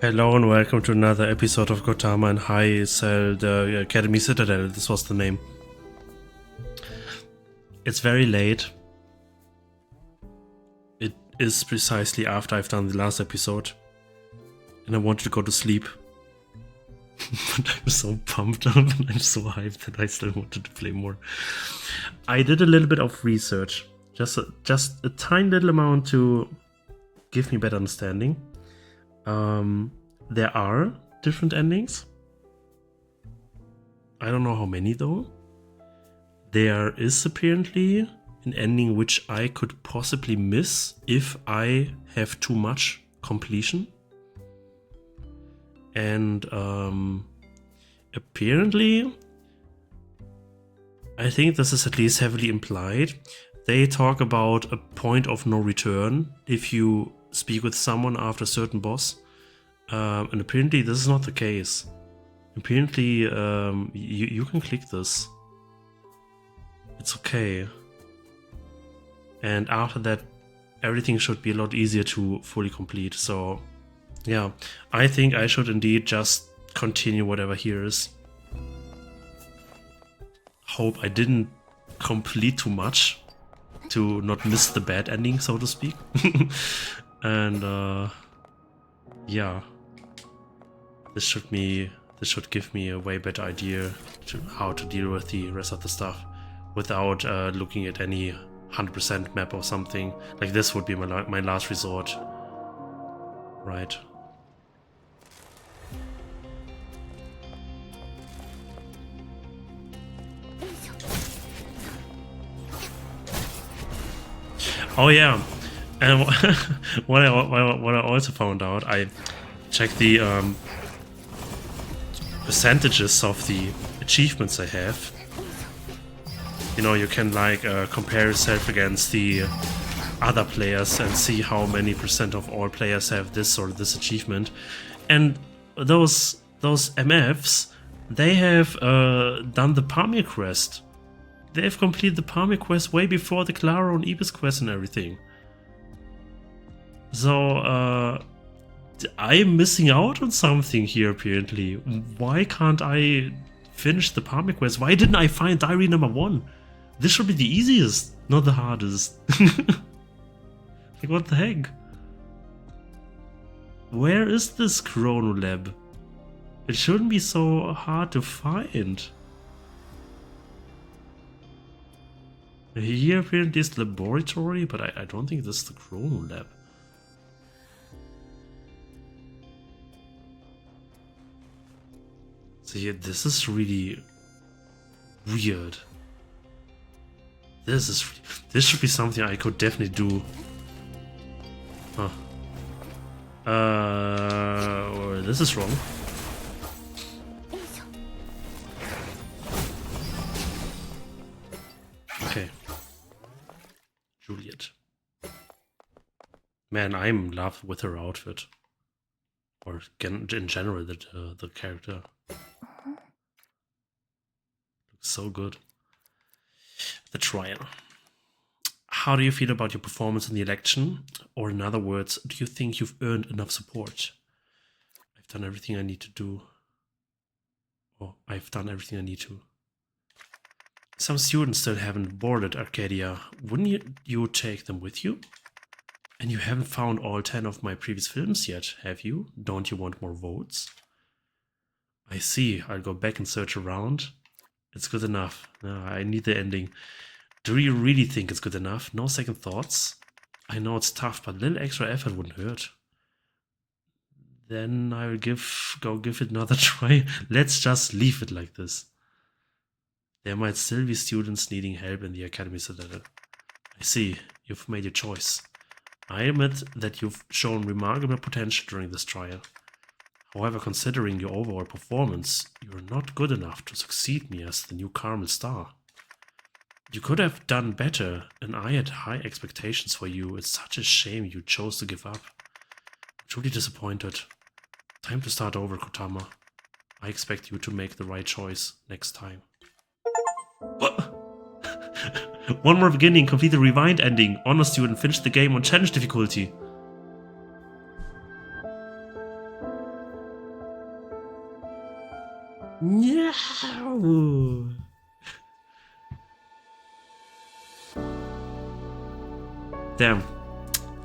Hello and welcome to another episode of Kotama and Hi Cell, the Academy Citadel. This was the name. It's very late. It is precisely after I've done the last episode. And I wanted to go to sleep. But I'm so pumped up and I'm so hyped that I still wanted to play more. I did a little bit of research. Just a tiny little amount to give me better understanding. There are different endings. I don't know how many though. There is apparently an ending which I could possibly miss if I have too much completion. And apparently, I think this is at least heavily implied. They talk about a point of no return if you speak with someone after a certain boss, and apparently this is not the case. Apparently you can click this. It's okay. And after that everything should be a lot easier to fully complete. So yeah, I think I should indeed just continue whatever here is. Hope I didn't complete too much to not miss the bad ending, so to speak. And yeah, this should give me a way better idea to how to deal with the rest of the stuff without looking at any 100% map or something. Like this would be my last resort, right? Oh yeah, and what I also found out, I checked the percentages of the achievements I have. You know, you can like compare yourself against the other players and see how many percent of all players have this or this achievement. And those MFs, they have done the Palmir quest. They've completed the Palmir quest way before the Claro and Ibis quest and everything. So I'm missing out on something here apparently. Why can't I finish the Palmir quest? Why didn't I find diary number 1? This should be the easiest, not the hardest. Like what the heck? Where is this Chrono Lab? It shouldn't be so hard to find. Here apparently is the laboratory, but I don't think this is the Chrono Lab. So yeah, this is really weird. This should be something I could definitely do. Huh. This is wrong. Okay. Juliet. Man, I'm in love with her outfit. Or in general, the character. Looks so good. The trial. How do you feel about your performance in the election? Or in other words, do you think you've earned enough support? I've done everything I need to do. Oh, I've done everything I need to. Some students still haven't boarded Arcadia. Wouldn't you take them with you? And you haven't found all 10 of my previous films yet, have you? Don't you want more votes? I see. I'll go back and search around. It's good enough. No, I need the ending. Do you really think it's good enough? No second thoughts? I know it's tough, but a little extra effort wouldn't hurt. Then I'll go give it another try. Let's just leave it like this. There might still be students needing help in the Academy Citadel. I see. You've made your choice. I admit that you've shown remarkable potential during this trial. However, considering your overall performance, you're not good enough to succeed me as the new Carmel Star. You could have done better, and I had high expectations for you. It's such a shame you chose to give up. I'm truly disappointed. Time to start over, Kotama. I expect you to make the right choice next time. What? One more beginning, complete the rewind ending. Honor student, finish the game on challenge difficulty. No. Damn.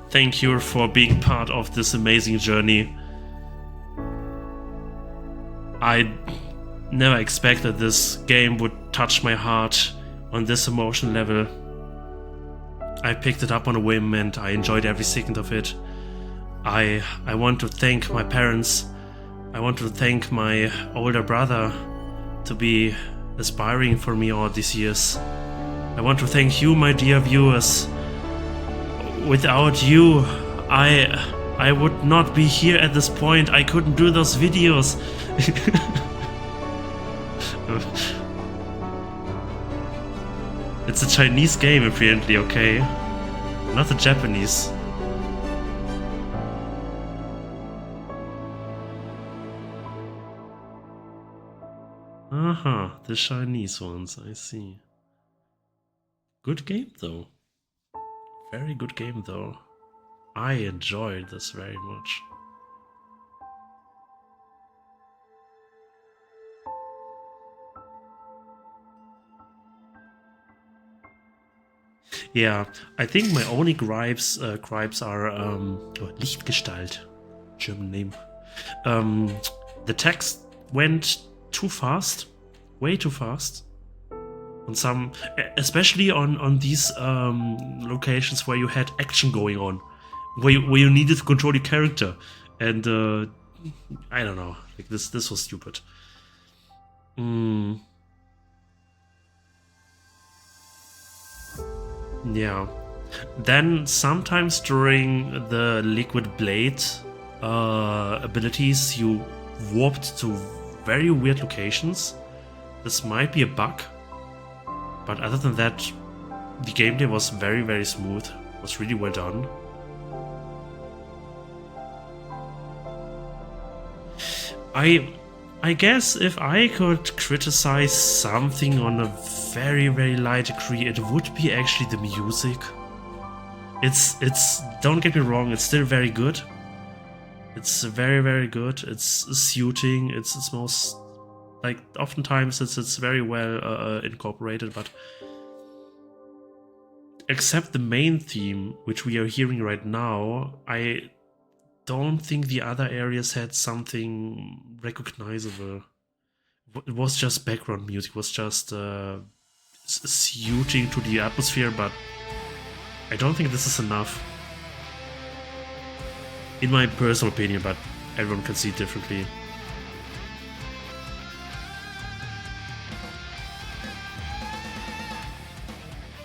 Thank you for being part of this amazing journey. I never expected this game would touch my heart on this emotional level. I picked it up on a whim and I enjoyed every second of it. I want to thank my parents. I want to thank my older brother to be aspiring for me all these years. I want to thank you, my dear viewers. Without you, I would not be here at this point. I couldn't do those videos. It's a Chinese game apparently, okay? Not a Japanese. Aha, the Chinese ones, I see. Good game though. Very good game though. I enjoyed this very much. Yeah, I think my only gripes are Lichtgestalt, German name. The text went too fast, way too fast. On some, especially on these locations where you had action going on, where you needed to control your character, and I don't know, like this was stupid. Yeah. Then sometimes during the liquid blade abilities, you warped to very weird locations. This might be a bug, but other than that, the gameplay was very, very smooth. It was really well done. I guess if I could criticize something on a very, very light degree, it would be actually the music. It's don't get me wrong, it's still very good. It's very, very good. It's suiting. It's most, like, oftentimes it's very well incorporated, but except the main theme, which we are hearing right now, I don't think the other areas had something recognizable. It was just background music. It was just suiting to the atmosphere, but I don't think this is enough. In my personal opinion, but everyone can see it differently.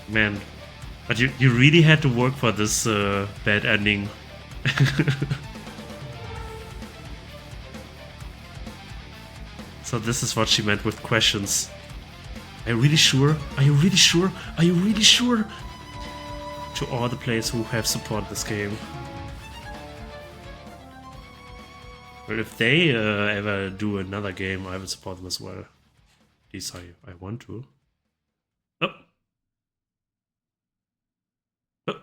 Man, but you really had to work for this bad ending. So this is what she meant with questions. Are you really sure? Are you really sure? Are you really sure? To all the players who have supported this game. Well, if they ever do another game, I will support them as well. At least I want to. Oh. Oh.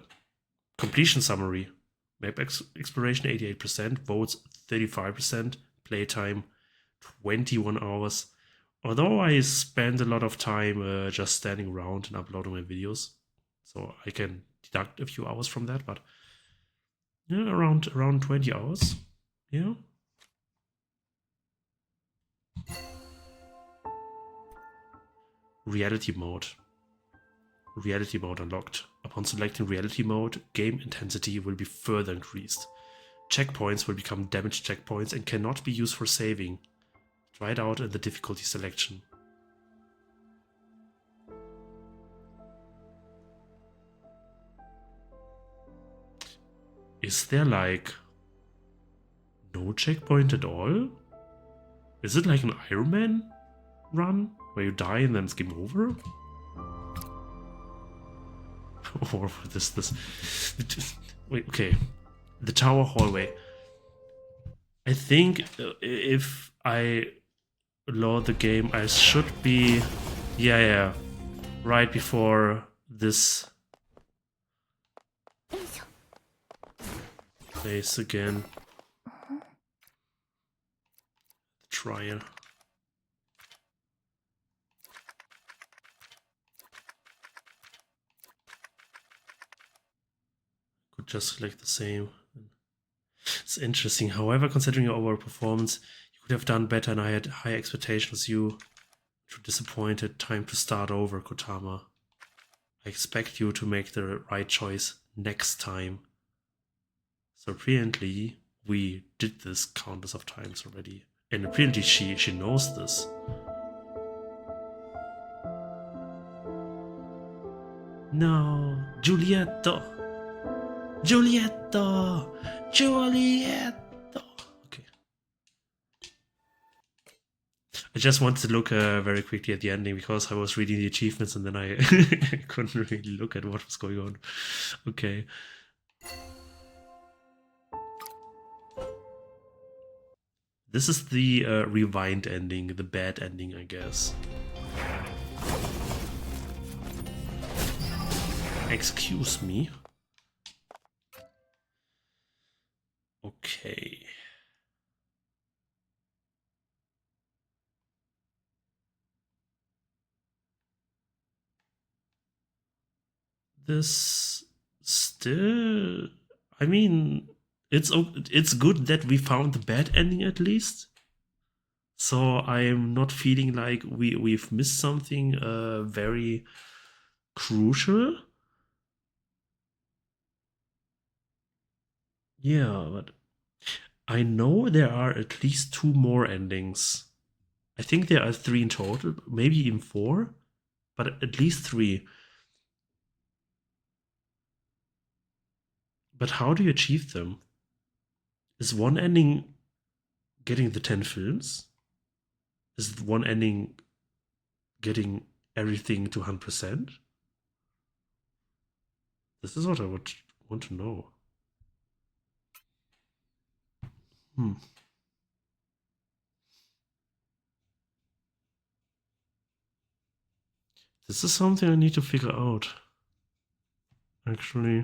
Completion summary. Map exploration 88%, votes 35%, playtime 21 hours. Although I spend a lot of time just standing around and uploading my videos, so I can deduct a few hours from that, but yeah, around 20 hours. Yeah. Reality mode. Reality mode unlocked. Upon selecting reality mode, game intensity will be further increased. Checkpoints will become damaged checkpoints and cannot be used for saving. Try it out in the difficulty selection. Is there like no checkpoint at all? Is it like an Iron Man run where you die and then it's game over? Or this wait, okay. The tower hallway. I think if I load the game, I should be yeah, right before this place again. Trial. could just select the same. It's interesting. However, considering your overall performance, you could have done better and I had high expectations. You were disappointed. Time to start over, Kotama. I expect you to make the right choice next time. So apparently we did this countless of times already. And apparently she knows this. No, Giulietto! Giulietto! Giulietto! Okay. I just wanted to look very quickly at the ending because I was reading the achievements and then I couldn't really look at what was going on. Okay. This is the rewind ending, the bad ending, I guess. Excuse me. Okay. This still, I mean, it's good that we found the bad ending at least. So I'm not feeling like we've missed something very crucial. Yeah, but I know there are at least 2 more endings. I think there are 3 in total, maybe even 4, but at least 3. But how do you achieve them? Is one ending getting the 10 films? Is one ending getting everything to 100%? This is what I would want to know. This is something I need to figure out. Actually.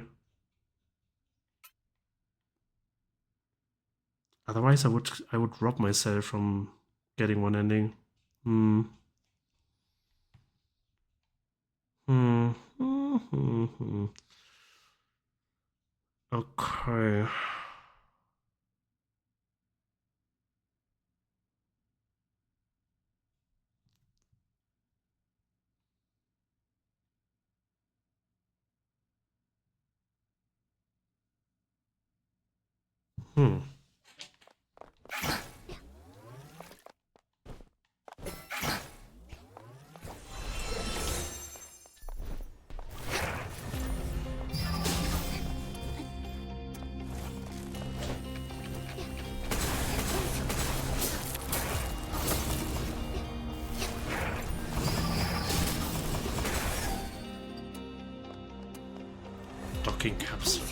Otherwise I would rob myself from getting one ending. Okay. Docking capsule.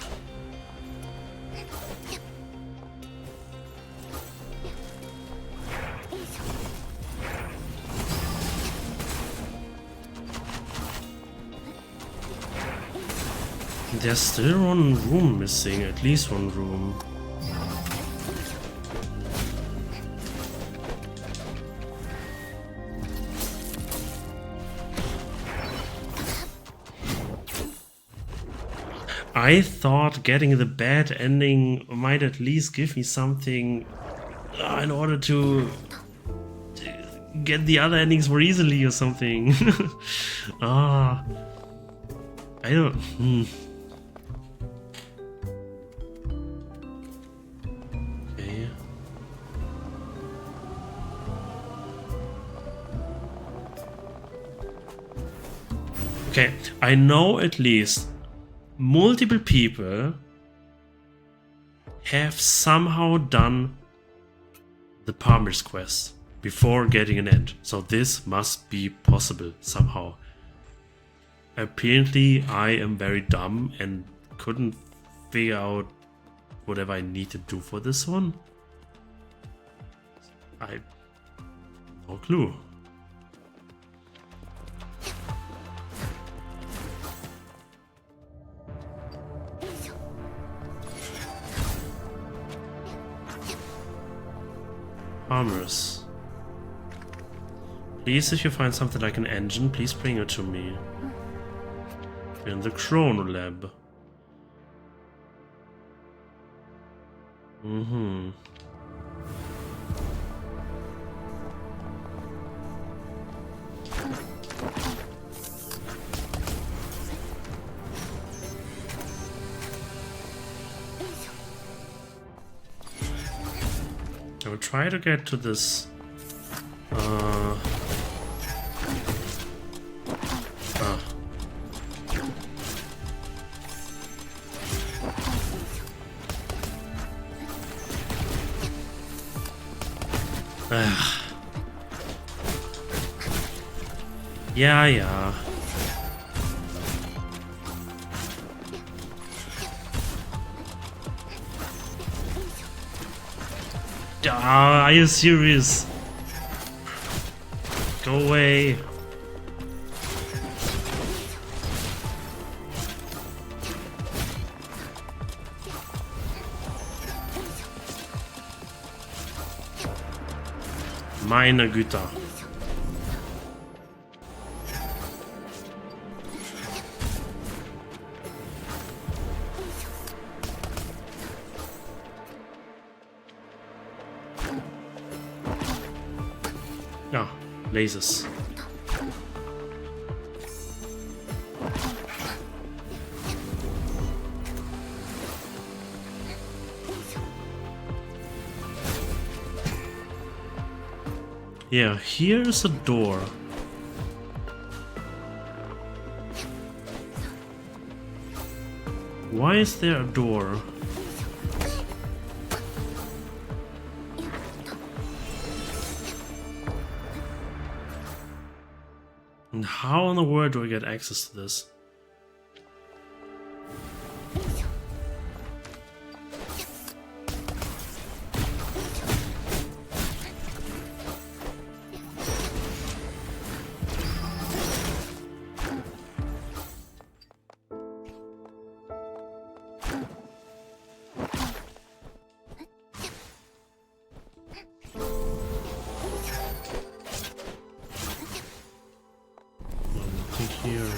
There's still one room missing, at least one room. I thought getting the bad ending might at least give me something in order to get the other endings more easily or something. I don't... Okay. Okay, I know at least multiple people have somehow done the Palmer's quest before getting an end. So this must be possible somehow. Apparently I am very dumb and couldn't figure out whatever I need to do for this one. No clue. Armors. Please, if you find something like an engine, please bring it to me. In the Chrono Lab. Mm-hmm. I will try to get to this. Yeah, yeah. Are you serious? Go away. Meine Güte. Ja, lasers. Yeah, here's a door. Why is there a door? And how in the world do I get access to this? Here.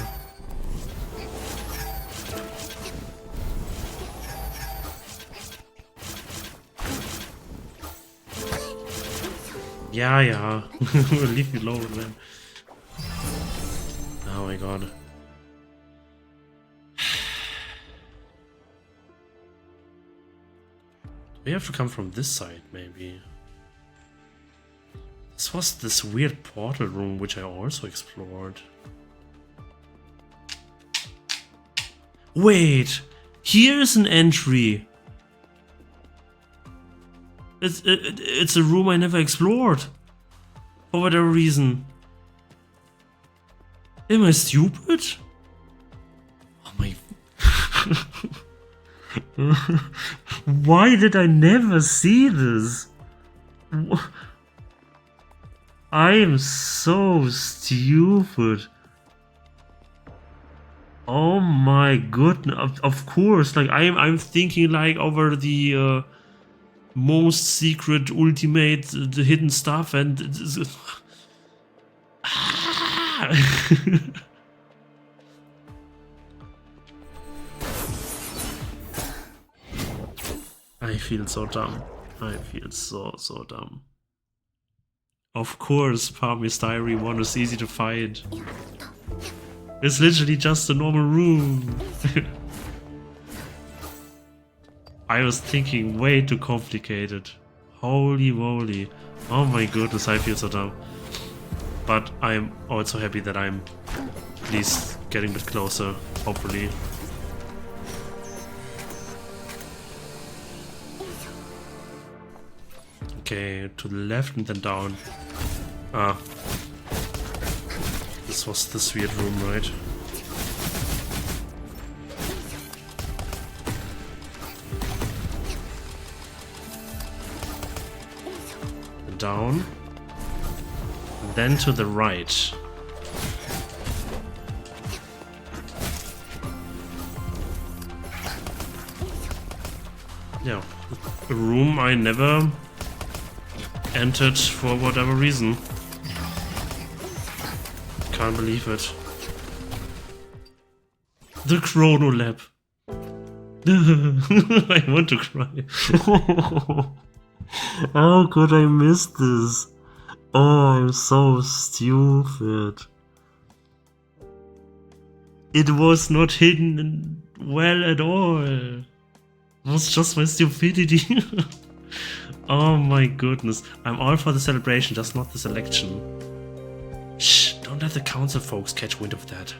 Yeah. Leave me alone, man. Oh my god. Do we have to come from this side, maybe? This was this weird portal room, which I also explored. Wait, here's an entry. It's a room I never explored. For whatever reason. Am I stupid? Oh my... Why did I never see this? I am so stupid. Oh my goodness! Of course, like I'm thinking like over the most secret, ultimate, the hidden stuff, and I feel so dumb. I feel so dumb. Of course, Palmy's Diary 1 is easy to find. It's literally just a normal room. I was thinking way too complicated. Holy moly. Oh my goodness, I feel so dumb. But I'm also happy that I'm at least getting a bit closer, hopefully. Okay, to the left and then down. Ah. This was this weird room, right? Down. And then to the right. Yeah, a room I never entered for whatever reason. Can't believe it. The Chrono Lab. I want to cry. How could I miss this? Oh, I'm so stupid. It was not hidden well at all. It was just my stupidity. Oh my goodness. I'm all for the celebration, just not this election. Shh, don't let the council folks catch wind of that.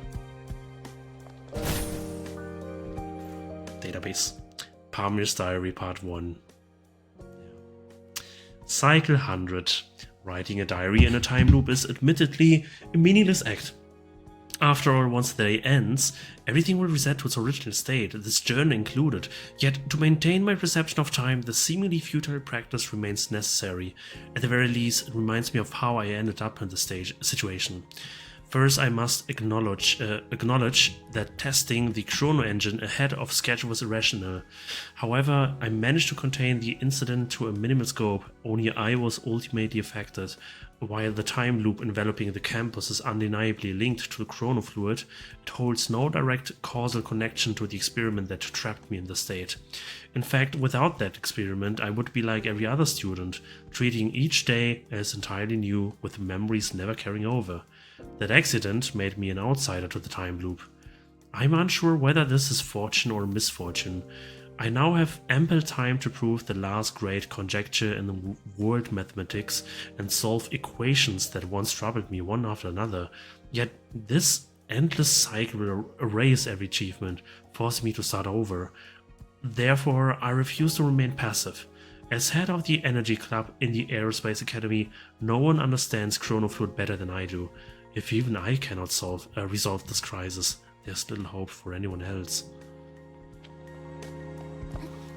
Database. Palmer's Diary Part 1. Cycle 100. Writing a diary in a time loop is admittedly a meaningless act. After all, once the day ends, everything will reset to its original state, this journey included. Yet, to maintain my perception of time, the seemingly futile practice remains necessary. At the very least, it reminds me of how I ended up in the situation. First, I must acknowledge that testing the chrono engine ahead of schedule was irrational. However, I managed to contain the incident to a minimal scope. Only I was ultimately affected. While the time loop enveloping the campus is undeniably linked to the chrono fluid, it holds no direct causal connection to the experiment that trapped me in the state. In fact, without that experiment, I would be like every other student, treating each day as entirely new, with memories never carrying over. That accident made me an outsider to the time loop. I'm unsure whether this is fortune or misfortune. I now have ample time to prove the last great conjecture in world mathematics and solve equations that once troubled me one after another. Yet this endless cycle will erase every achievement, forcing me to start over. Therefore, I refuse to remain passive. As head of the Energy Club in the Aerospace Academy, no one understands chronofluid better than I do. If even I cannot resolve this crisis, there's little hope for anyone else.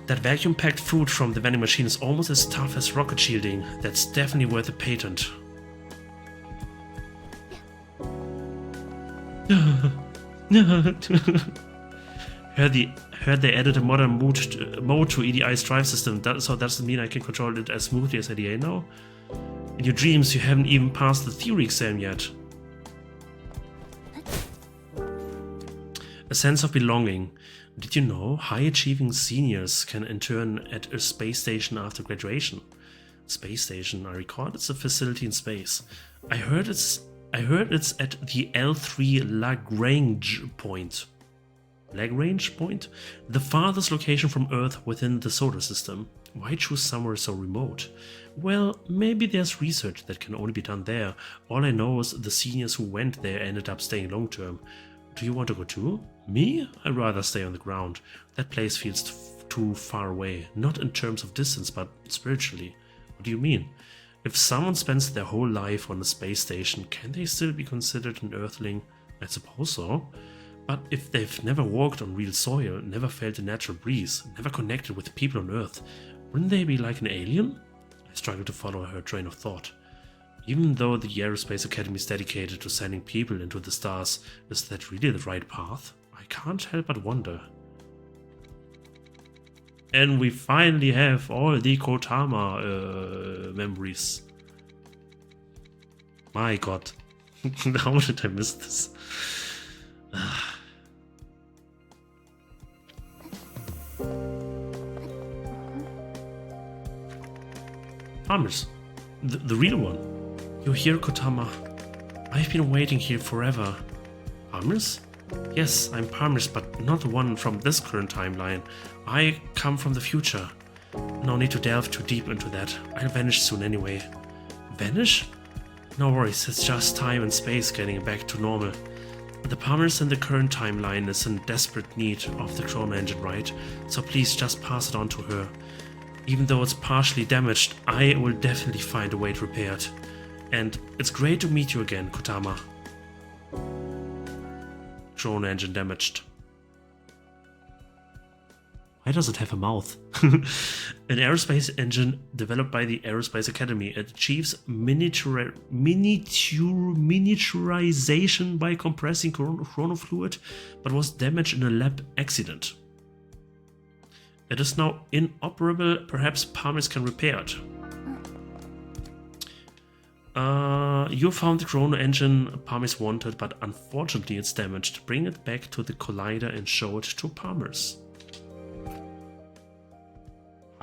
That vacuum-packed food from the vending machine is almost as tough as rocket shielding. That's definitely worth a patent. Heard they added a modern mode to EDI's drive system, so does it mean I can control it as smoothly as ADA now? In your dreams, you haven't even passed the theory exam yet. A sense of belonging. Did you know high-achieving seniors can intern at a space station after graduation? Space station, I recall it's a facility in space. I heard it's at the L3 Lagrange point. Lagrange point? The farthest location from Earth within the solar system. Why choose somewhere so remote? Well, maybe there's research that can only be done there. All I know is the seniors who went there ended up staying long term. Do you want to go too? Me? I'd rather stay on the ground. That place feels too far away. Not in terms of distance, but spiritually. What do you mean? If someone spends their whole life on a space station, can they still be considered an Earthling? I suppose so. But if they've never walked on real soil, never felt a natural breeze, never connected with people on Earth, wouldn't they be like an alien? I struggled to follow her train of thought. Even though the Aerospace Academy is dedicated to sending people into the stars, is that really the right path? I can't help but wonder. And we finally have all the Kotama memories. My god. How did I miss this? Palmer's. The real one. You're here, Kotama. I've been waiting here forever. Palmer's? Yes, I'm Palmer's, but not the one from this current timeline. I come from the future. No need to delve too deep into that. I'll vanish soon anyway. Vanish? No worries, it's just time and space getting back to normal. The Palmer's in the current timeline is in desperate need of the chrono engine, right? So please just pass it on to her. Even though it's partially damaged, I will definitely find a way to repair it. And it's great to meet you again, Kotama. Chrono engine damaged. Why does it have a mouth? An aerospace engine developed by the Aerospace Academy. It achieves miniaturization by compressing chrono fluid, but was damaged in a lab accident. It is now inoperable. Perhaps Palmer's can repair it. You found the chrono engine Palmer's wanted, but unfortunately it's damaged. Bring it back to the collider and show it to Palmer's.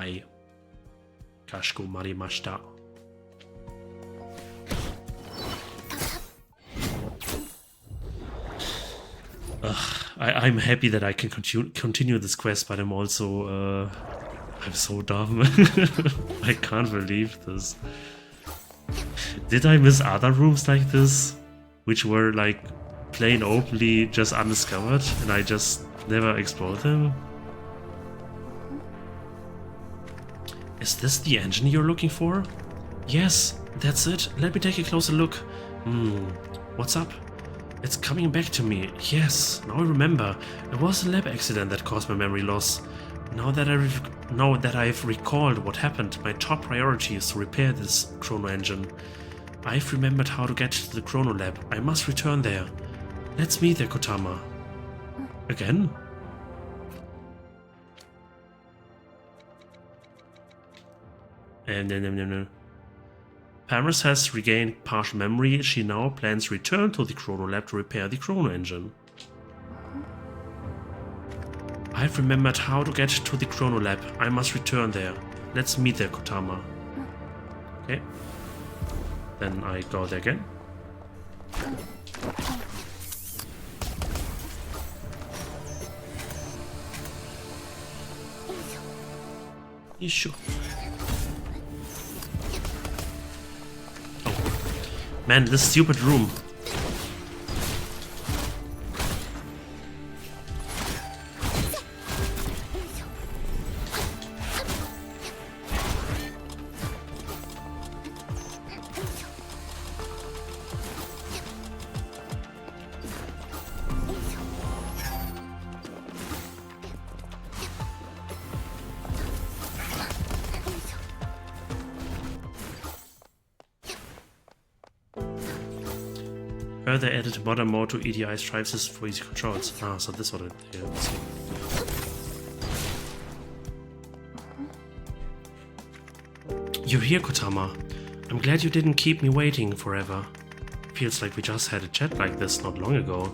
Ai. Kashiko marimashita. I'm happy that I can continue this quest, but I'm also I'm so dumb. I can't believe this. Did I miss other rooms like this, which were like plain openly just undiscovered, and I just never explored them? Is this the engine you're looking for? Yes, that's it. Let me take a closer look. What's up? It's coming back to me. Yes, now I remember. It was a lab accident that caused my memory loss. Now that I've recalled what happened, my top priority is to repair this chrono engine. I've remembered how to get to the chrono lab. I must return there. Let's meet there, Kotama. Again? No. Paris has regained partial memory. She now plans to return to the chrono lab to repair the chrono engine. I've remembered how to get to the chrono lab. I must return there. Let's meet there, Kotama. Okay. Then I go there again. Issue. Man, this stupid room. Further added modern mode to EDI's drive system for easy controls. Ah, so this what it is. You're here, Kotama. I'm glad you didn't keep me waiting forever. Feels like we just had a chat like this not long ago.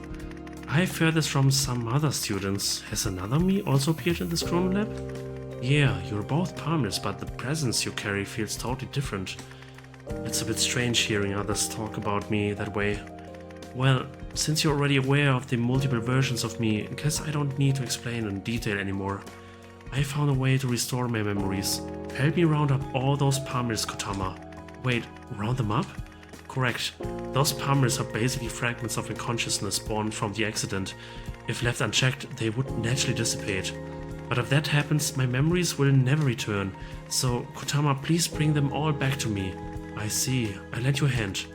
I've heard this from some other students. Has another me also appeared in this chrono lab? Yeah, you're both harmless, but the presence you carry feels totally different. It's a bit strange hearing others talk about me that way. Well, since you're already aware of the multiple versions of me, I guess I don't need to explain in detail anymore. I found a way to restore my memories. Help me round up all those palmers, Kotama. Wait, round them up? Correct. Those palmers are basically fragments of my consciousness born from the accident. If left unchecked, they would naturally dissipate. But if that happens, my memories will never return. So, Kotama, please bring them all back to me. I see. I lend you a hand.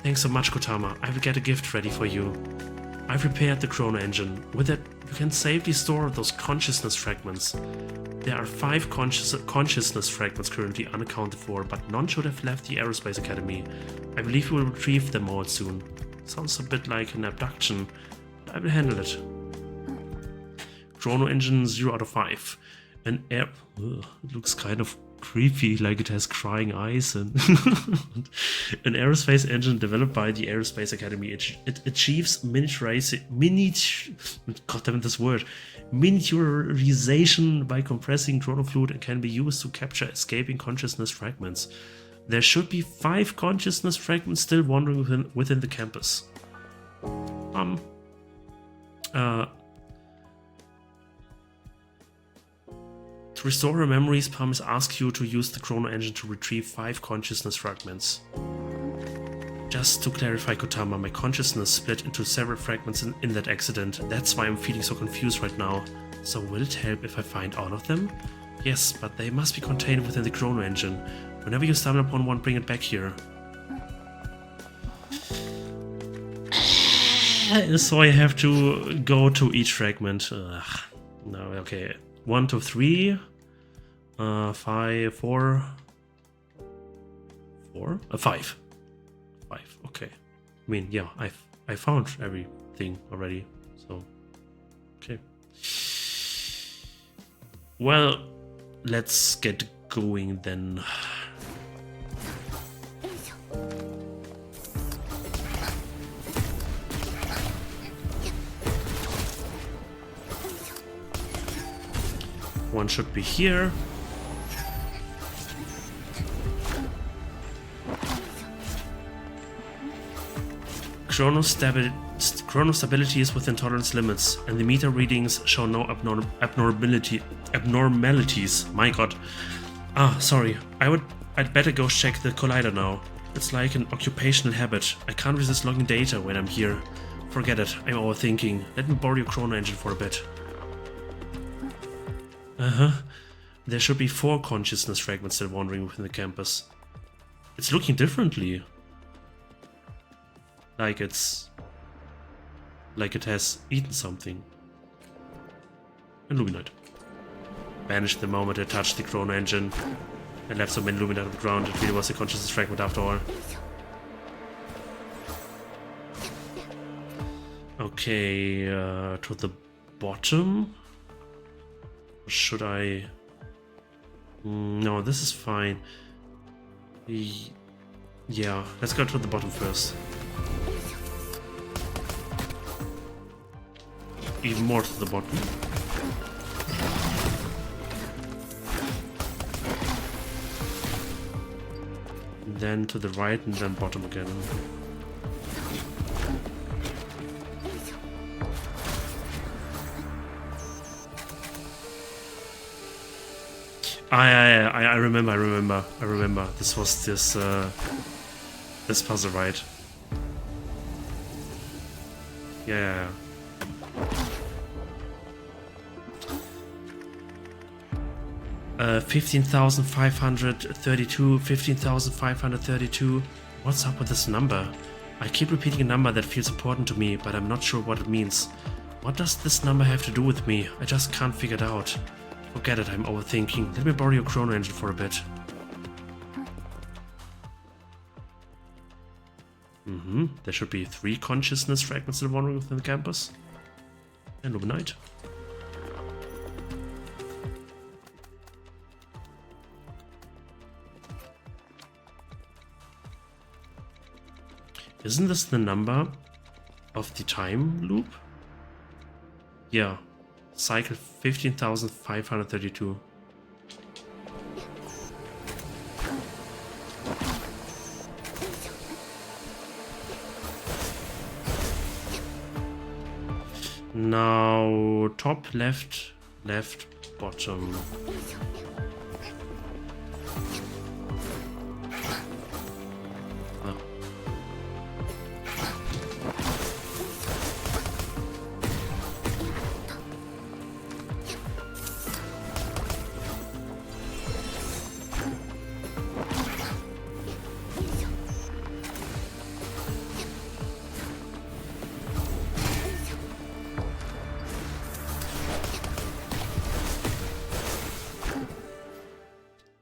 Thanks so much, Kotama. I will get a gift ready for you. I've repaired the chrono engine. With it, you can safely store those consciousness fragments. There are 5 consciousness fragments currently unaccounted for, but none should have left the Aerospace Academy. I believe we will retrieve them all soon. Sounds a bit like an abduction, but I will handle it. Chrono engine 0 out of 5. It looks kind of creepy, like it has crying eyes, and an aerospace engine developed by the Aerospace Academy. It achieves miniaturization by compressing chrono fluid and can be used to capture escaping consciousness fragments. There should be 5 consciousness fragments still wandering within the campus. To restore her memories, Palms asks you to use the chrono engine to retrieve 5 consciousness fragments. Just to clarify, Kotama, my consciousness split into several fragments in that accident. That's why I'm feeling so confused right now. So will it help if I find all of them? Yes, but they must be contained within the chrono engine. Whenever you stumble upon one, bring it back here. So I have to go to each fragment. No, okay. 1, 2, 3, 5, 4, 5. 5, okay. I mean, yeah, I found everything already, so, okay. Well, let's get going then. One should be here. Chronostability is within tolerance limits, and the meter readings show no abnormalities. My god. Ah, sorry. I'd better go check the collider now. It's like an occupational habit. I can't resist logging data when I'm here. Forget it. I'm overthinking. Let me borrow your chrono engine for a bit. There should be 4 consciousness fragments still wandering within the campus. It's looking differently. Like it has eaten something. Illuminate. Vanished the moment I touched the chrono engine and left so many Illuminate on the ground. It really was a consciousness fragment after all. Okay, to the bottom? Should I... No, this is fine. Yeah, let's go to the bottom first. Even more to the bottom. Then to the right and then bottom again. I remember. This was this puzzle, right? Yeah. 15,532, 15,532. What's up with this number? I keep repeating a number that feels important to me, but I'm not sure what it means. What does this number have to do with me? I just can't figure it out. Forget it, I'm overthinking. Let me borrow your chrono engine for a bit. There should be 3 consciousness fragments still wandering within the campus. And Illuminate. Isn't this the number of the time loop? Yeah. Cycle 15,532. Now top, left, bottom.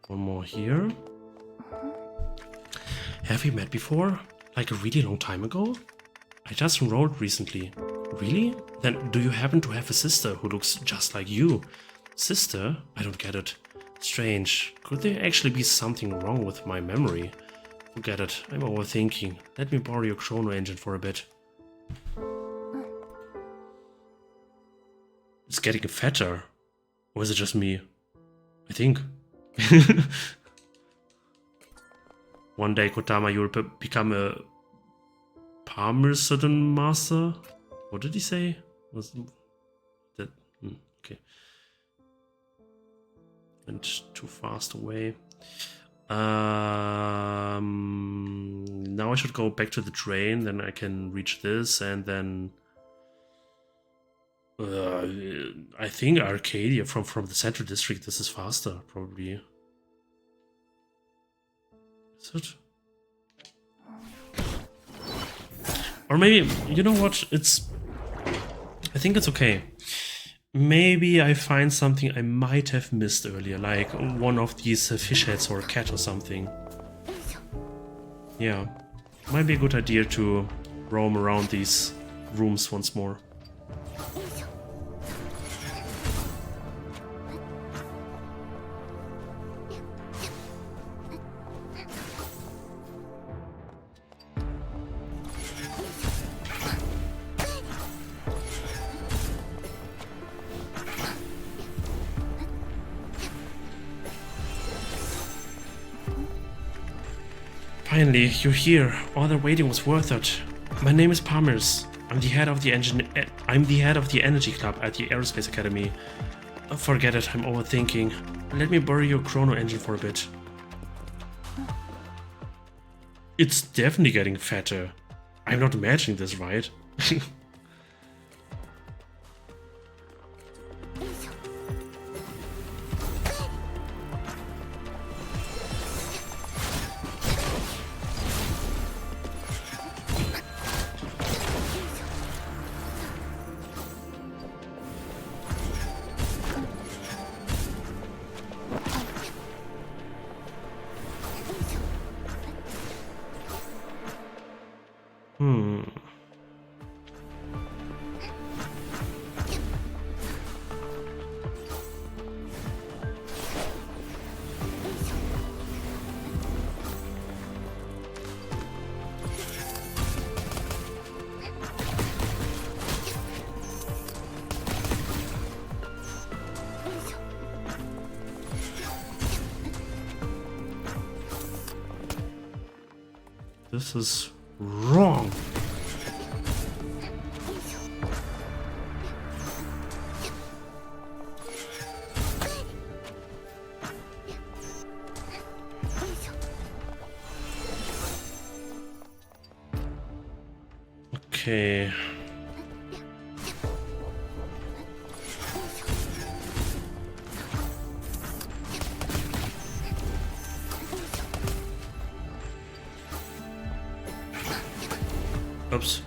One more here. Have we met before? Like a really long time ago? I just enrolled recently. Really? Then do you happen to have a sister who looks just like you? Sister? I don't get it. Strange. Could there actually be something wrong with my memory? Forget it. I'm overthinking. Let me borrow your chrono engine for a bit. It's getting fatter. Or is it just me? I think. One day, Kotama, you'll become a Parmesan master. What did he say? Was that okay? Went too fast away. Now I should go back to the train. Then I can reach this, and then I think Arcadia from the Central District. This is faster, probably. Is it? Or maybe, you know what? I think it's okay. Maybe I find something I might have missed earlier, like one of these fish heads or a cat or something. Yeah, might be a good idea to roam around these rooms once more. Finally, you're here. All the waiting was worth it. My name is Palmers. I'm the head of the energy club at the Aerospace Academy. Forget it, I'm overthinking. Let me borrow your chrono engine for a bit. It's definitely getting fatter. I'm not imagining this, right? This is wrong. Okay. Oops.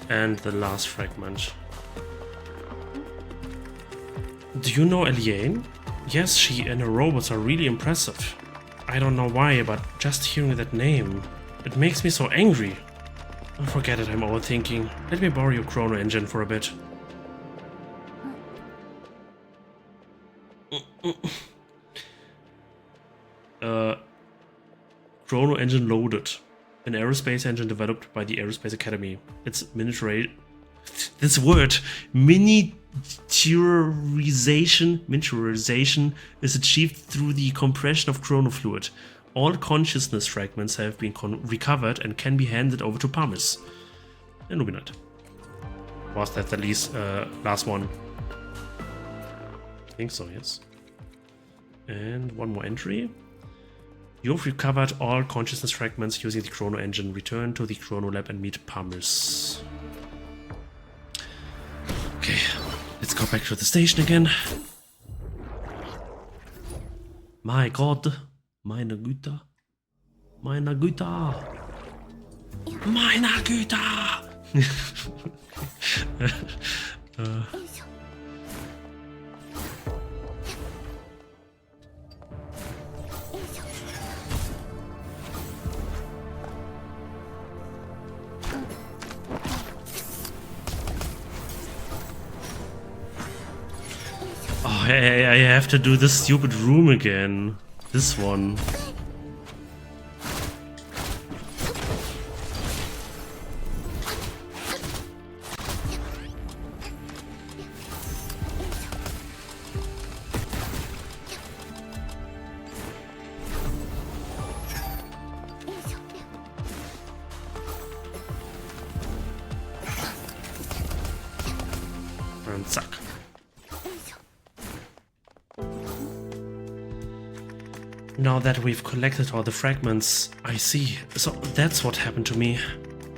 And the last fragment. Do you know Eliane? Yes, she and her robots are really impressive. I don't know why, but just hearing that name, it makes me so angry. Oh, forget it, I'm overthinking. Let me borrow your chrono engine for a bit. Chrono engine loaded. An aerospace engine developed by the Aerospace Academy. Its miniaturization is achieved through the compression of chrono fluid. All consciousness fragments have been recovered and can be handed over to Palmers. Illuminate. Was that the last one? I think so, yes. And one more entry. You've recovered all consciousness fragments using the chrono engine. Return to the chrono lab and meet Palmers. Okay, let's go back to the station again. My God. Meine Güte. Meine Güte. Meine Güte. Oh, I have to do this stupid room again. This one. And zack. Now that we've collected all the fragments, I see. So that's what happened to me.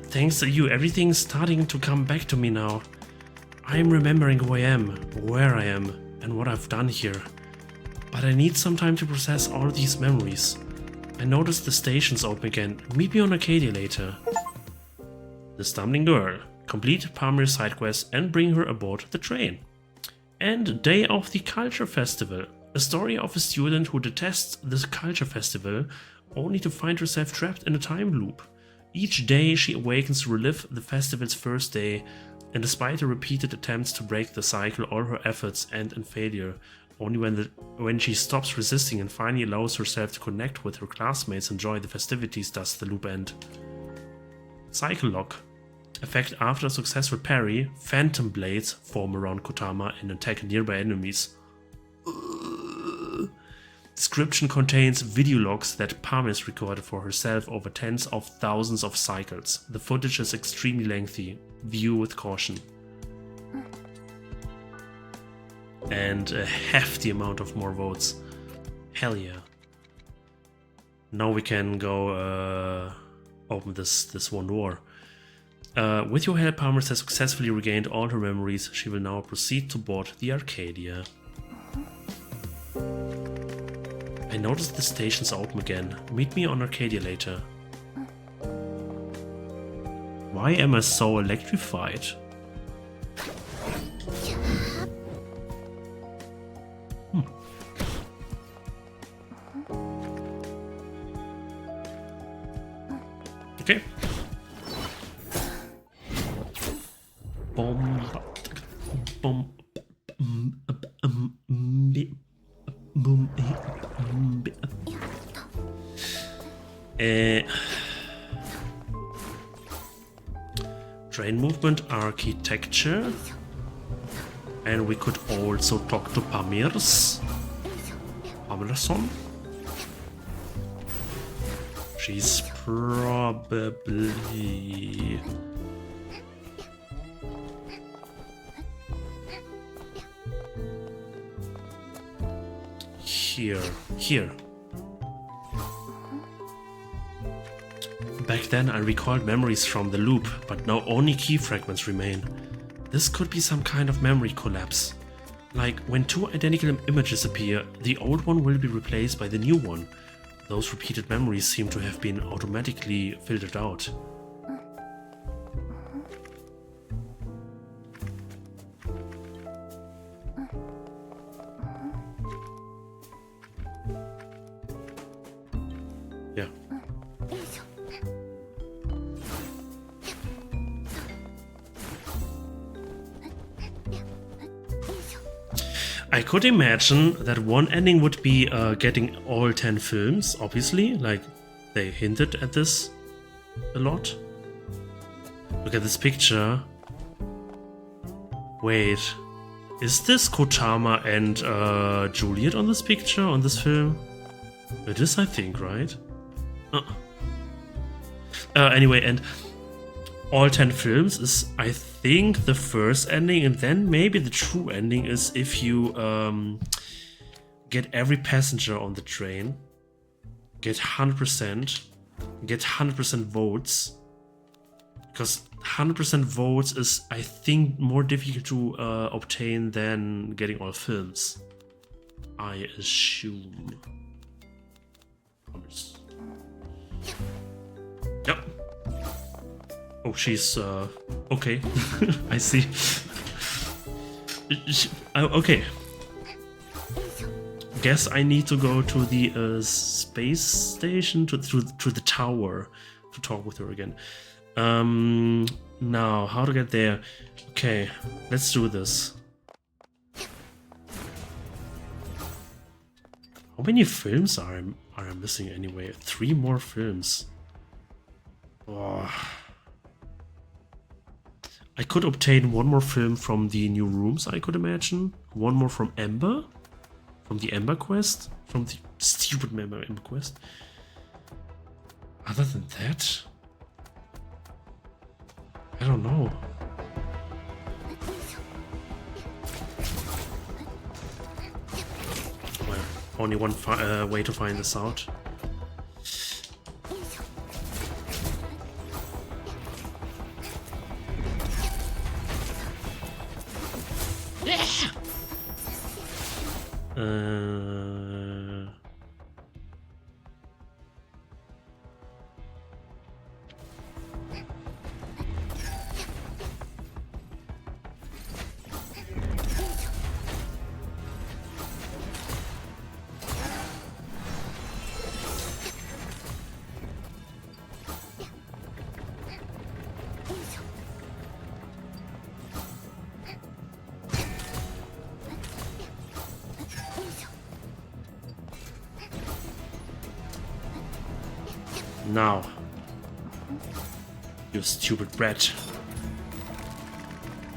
Thanks to you, everything's starting to come back to me now. I'm remembering who I am, where I am, and what I've done here. But I need some time to process all these memories. I noticed the station's open again. Meet me on Arcadia later. The Stumbling Girl. Complete Palmer's side quest and bring her aboard the train. And Day of the Culture Festival. A story of a student who detests this culture festival, only to find herself trapped in a time loop. Each day she awakens to relive the festival's first day, and despite her repeated attempts to break the cycle, all her efforts end in failure. Only when she stops resisting and finally allows herself to connect with her classmates and enjoy the festivities does the loop end. Cycle lock. Effect after a successful parry, phantom blades form around Kotama and attack nearby enemies. Description contains video logs that Pamis recorded for herself over tens of thousands of cycles. The footage is extremely lengthy. View with caution. And a hefty amount of more votes. Hell yeah. Now we can go open this one door. With your help, Pamis has successfully regained all her memories. She will now proceed to board the Arcadia. I noticed the stations are open again. Meet me on Arcadia later. Why am I so electrified? Okay. Train movement architecture, and we could also talk to Pamirson. She's probably here. Back then I recalled memories from the loop, but now only key fragments remain. This could be some kind of memory collapse. Like, when two identical images appear, the old one will be replaced by the new one. Those repeated memories seem to have been automatically filtered out. Yeah. I could imagine that one ending would be getting all 10 films, obviously, like they hinted at this a lot. Look at this picture. Wait, is this Kotama and Juliet on this picture, on this film? It is, I think, right? Anyway, and all 10 films is, I think, the first ending, and then maybe the true ending is if you get every passenger on the train, get 100%, get 100% votes, because 100% votes is, I think, more difficult to obtain than getting all films. I assume. Yep. Oh, she's okay. I see. Okay. Guess I need to go to the space station, to the tower, to talk with her again. Now, how to get there? Okay, let's do this. How many films are missing anyway? 3 more films. Oh. I could obtain 1 more film from the new rooms, I could imagine. 1 more from Ember. From the Ember quest. From the stupid Ember quest. Other than that, I don't know. Well, only one way to find this out. Now, You stupid brat.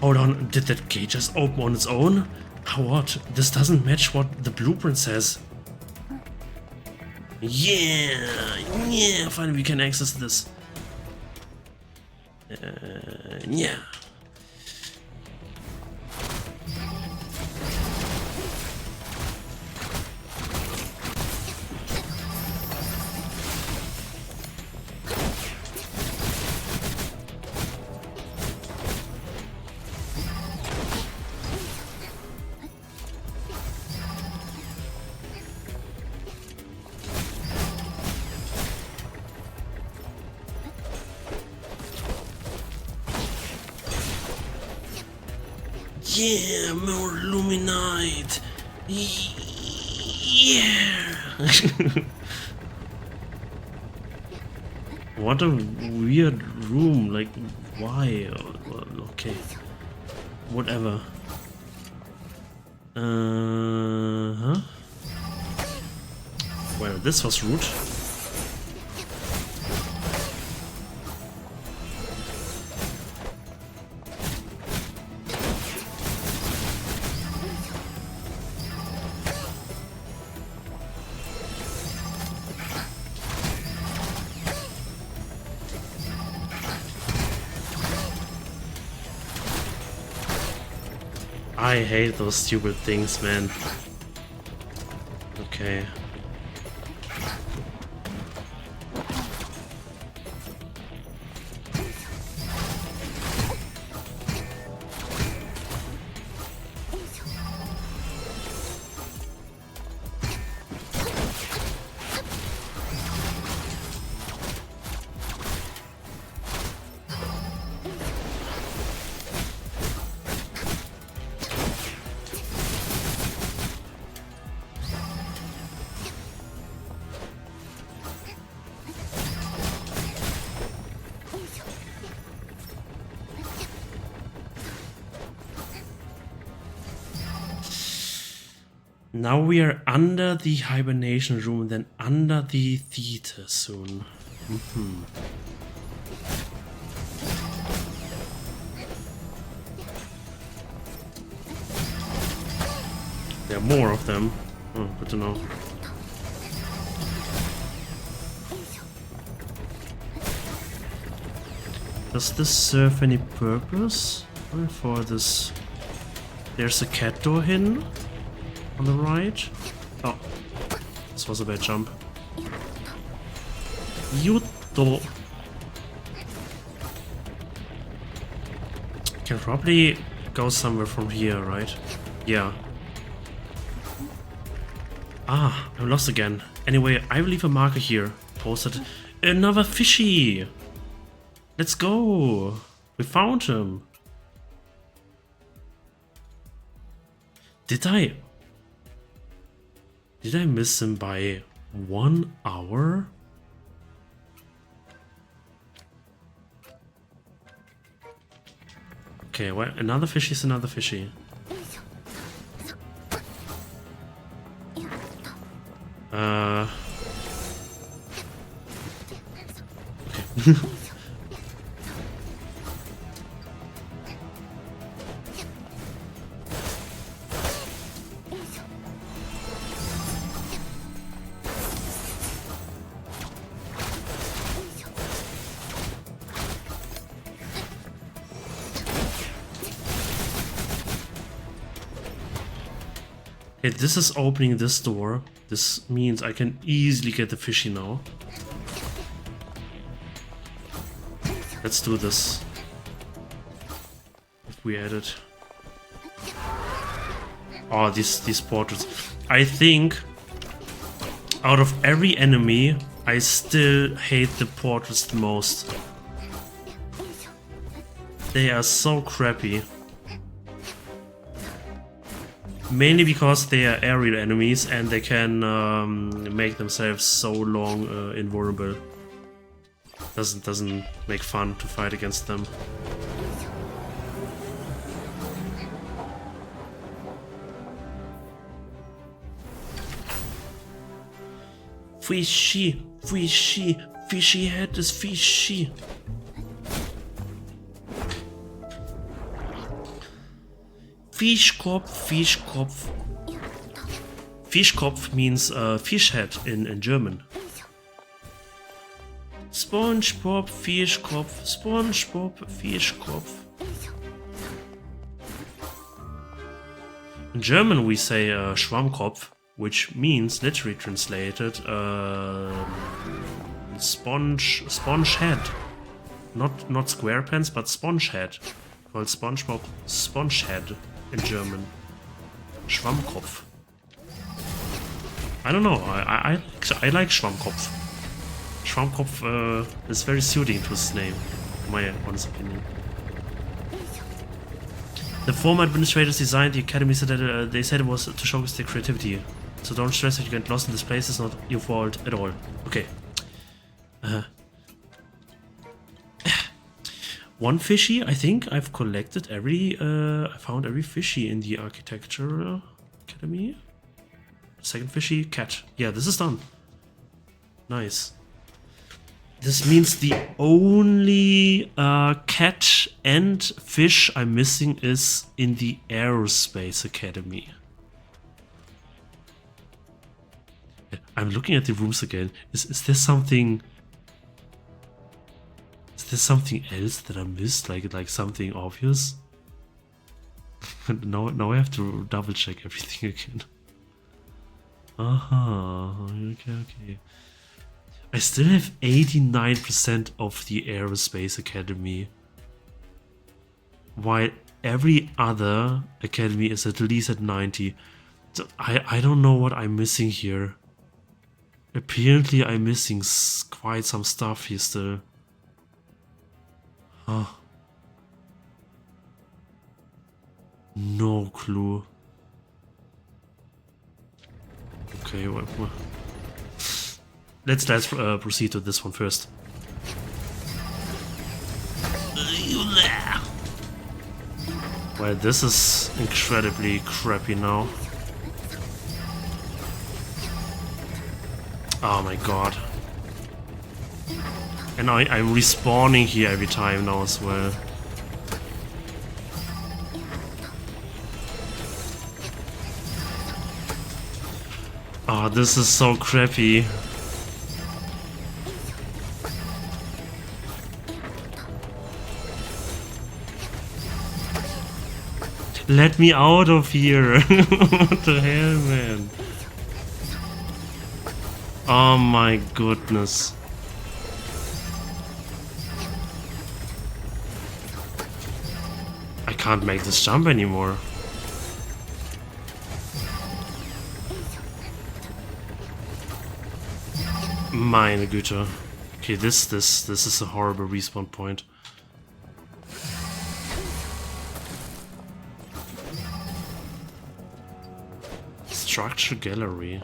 Hold on, did that gate just open on its own? How odd. This doesn't match what the blueprint says. Yeah, finally we can access this. Yeah. Yeah, more Luminite. Yeah. What a weird room. Like, why? Okay. Whatever. Huh? Well, this was rude. I hate those stupid things, man. Okay. Now we are under the hibernation room and then under the theater soon. There are more of them. Oh, good to know. Does this serve any purpose? For this... There's a cat door hidden on the right. Oh, this was a bad jump. Yuto. Can probably go somewhere from here, right? Yeah. Ah, I'm lost again. Anyway, I will leave a marker here. Posted another fishy. Let's go. We found him. Did I miss him by 1 hour? Okay, well, another fishy is another fishy. Okay. Okay, this is opening this door. This means I can easily get the fishy now. Let's do this. If we add it. Oh, these portraits. I think out of every enemy, I still hate the portraits the most. They are so crappy. Mainly because they are aerial enemies and they can make themselves so long invulnerable. Doesn't make fun to fight against them. Fishy, fishy, fishy head is fishy. Fischkopf, Fischkopf. Fischkopf means fish head in German. SpongeBob, Fischkopf, SpongeBob, Fischkopf. In German we say Schwammkopf, which means, literally translated, sponge head. Not SquarePants, but sponge head. Called SpongeBob Sponge Head in German. Schwammkopf. I don't know, I like Schwammkopf. Schwammkopf is very suiting to his name, in my honest opinion. The former administrators designed the Academy Citadel, they said it was to showcase their creativity. So don't stress if you get lost in this place, it's not your fault at all. Okay. One fishy, I think I've collected every, I found every fishy in the Architectural Academy. Second fishy, cat. Yeah, this is done. Nice. This means the only cat and fish I'm missing is in the Aerospace Academy. I'm looking at the rooms again. Is there something? Is there something else that I missed? Like something obvious? now I have to double check everything again. Okay. I still have 89% of the Aerospace Academy, while every other academy is at least at 90. So I don't know what I'm missing here. Apparently I'm missing quite some stuff here still. Huh. No clue. Okay, what? Let's proceed to this one first. Well, this is incredibly crappy now. Oh my god. And I'm respawning here every time now as well. Oh, this is so crappy. Let me out of here. What the hell, man? Oh my goodness. I can't make this jump anymore. Meine Güte. Okay, this is a horrible respawn point. Structure gallery.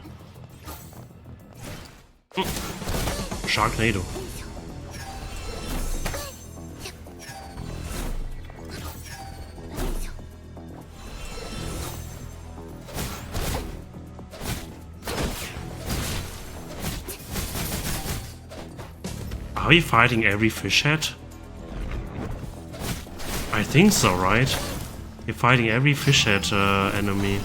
Sharknado. Are we fighting every fish head? I think so, right? We're fighting every fish head enemy.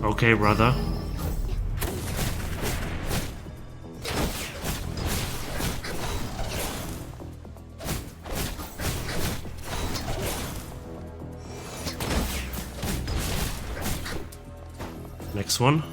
Okay, brother. Next one.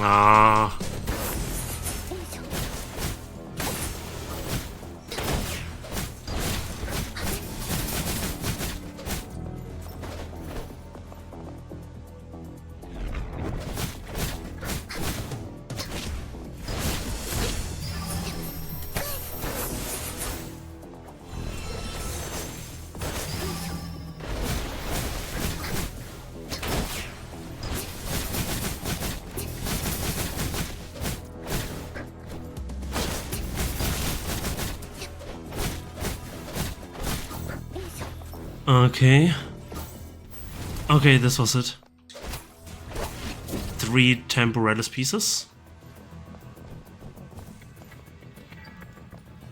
Ah. Okay. Okay, this was it. 3 temporalis pieces.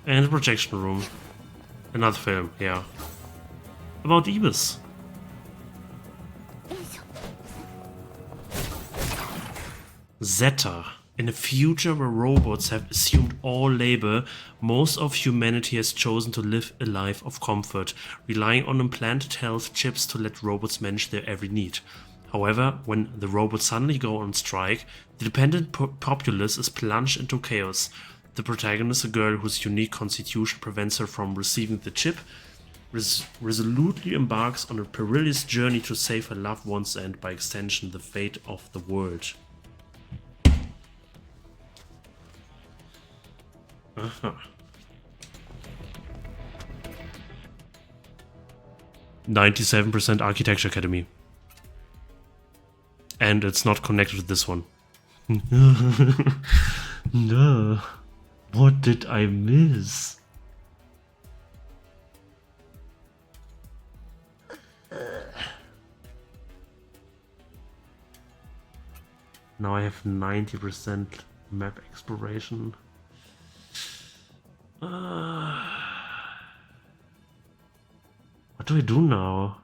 And a projection room. Another film, yeah. About Ibis. Zeta. In a future where robots have assumed all labor, most of humanity has chosen to live a life of comfort, relying on implanted health chips to let robots manage their every need. However, when the robots suddenly go on strike, the dependent populace is plunged into chaos. The protagonist, a girl whose unique constitution prevents her from receiving the chip, resolutely embarks on a perilous journey to save her loved ones and, by extension, the fate of the world. 97% Architecture Academy. And it's not connected to this one. No. What did I miss? Now I have 90% map exploration. What do I do now?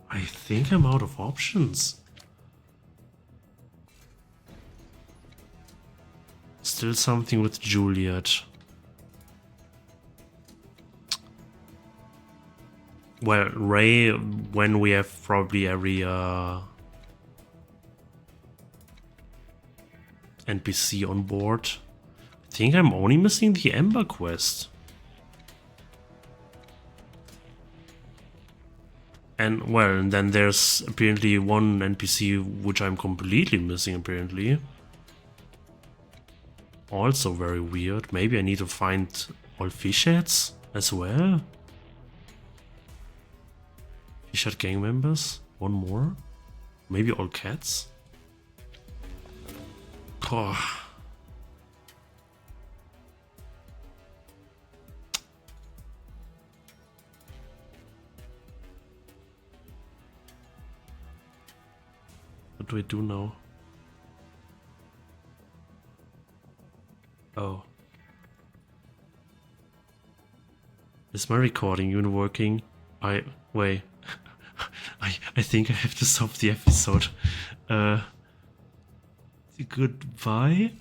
I think I'm out of options. Still something with Juliet. Well, Ray, when we have probably every NPC on board. I think I'm only missing the Ember quest. And well, and then there's apparently one NPC which I'm completely missing apparently. Also very weird. Maybe I need to find all fish heads as well. Fish head gang members. One more. Maybe all cats. Oh. What do I do now? Oh. Is my recording even working? Wait. I think I have to stop the episode. Goodbye?